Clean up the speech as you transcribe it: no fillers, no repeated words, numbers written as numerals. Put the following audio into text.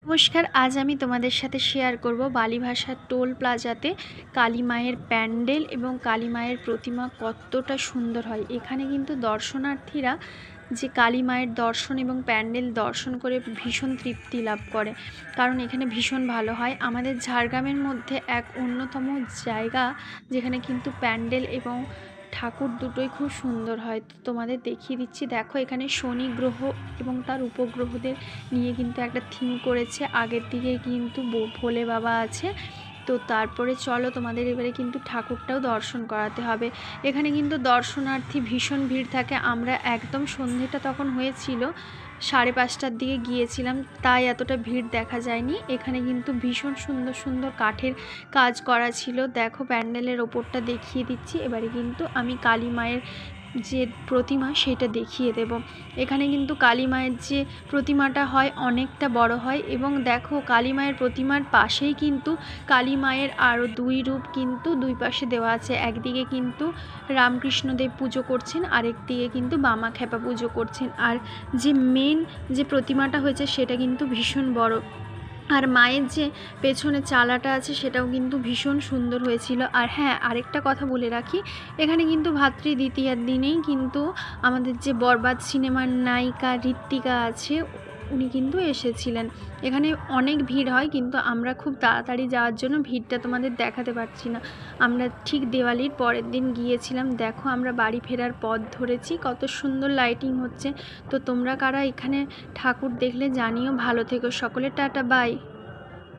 নমস্কার, আজ আমি তোমাদের সাথে শেয়ার করব বালি ভাষার টোল প্লাজাতে কালী মায়ের প্যান্ডেল এবং কালী মায়ের প্রতিমা কতটা সুন্দর হয়। এখানে কিন্তু দর্শনার্থীরা যে কালী মায়ের দর্শন এবং প্যান্ডেল দর্শন করে ভীষণ তৃপ্তি লাভ করে, কারণ এখানে ভীষণ ভালো হয়। আমাদের ঝাড়গ্রামের মধ্যে এক অন্যতম জায়গা যেখানে কিন্তু প্যান্ডেল এবং ঠাকুর দুটোই খুব সুন্দর হয়। তো তোমাদের দেখিয়ে দিচ্ছি, দেখো এখানে শনি গ্রহ এবং তার উপগ্রহদের নিয়ে কিন্তু একটা থিম করেছে। আগের দিকে কিন্তু ভোলে বাবা আছে। তো তারপরে চলো তোমাদের এবারে কিন্তু ঠাকুরটাও দর্শন করাতে হবে। এখানে কিন্তু দর্শনার্থী ভীষণ ভিড় থাকে। আমরা একদম সন্ধেটা তখন হয়েছিল, 5:30টার দিকে গিয়েছিলাম, তাই এতটা ভিড় দেখা যায়নি। এখানে কিন্তু ভীষণ সুন্দর সুন্দর কাঠের কাজ করা ছিল। দেখো প্যান্ডেলের ওপরটা দেখিয়ে দিচ্ছি। এবারে কিন্তু আমি কালী মায়ের যে প্রতিমা সেটা দেখিয়ে দেব। এখানে কিন্তু কালী মায়ের যে প্রতিমাটা হয় অনেকটা বড় হয়, এবং দেখো কালী মায়ের প্রতিমার পাশেই কিন্তু কালী মায়ের আরও দুই রূপ কিন্তু দুই পাশে দেওয়া আছে। একদিকে কিন্তু রামকৃষ্ণদেব পুজো করছেন, আরেকদিকে কিন্তু বামাখ্যাপা পুজো করছেন। আর যে মেন যে প্রতিমাটা হয়েছে সেটা কিন্তু ভীষণ বড়। আর মায়ের যে পেছনে চালাটা আছে সেটাও কিন্তু ভীষণ সুন্দর হয়েছিল। আর হ্যাঁ, আরেকটা কথা বলে রাখি, এখানে কিন্তু ভাতৃদ্বিতীয়ার দিনেই কিন্তু আমাদের যে বরবাদ সিনেমার নায়িকা ঋত্বিকা আছে উনি কিন্তু এসেছিলেন। এখানে অনেক ভিড় হয়, কিন্তু আমরা খুব তাড়াতাড়ি যাওয়ার জন্য ভিড়টা তোমাদের দেখাতে পারছি না। আমরা ঠিক দিওয়ালির পরের দিন গিয়েছিলাম। দেখো আমরা বাড়ি ফেরার পথ ধরেছি, কত সুন্দর লাইটিং হচ্ছে। তো তোমরা কারা এখানে ঠাকুর দেখলে জানিও। ভালো থেকো সকলে, টাটা, বাই।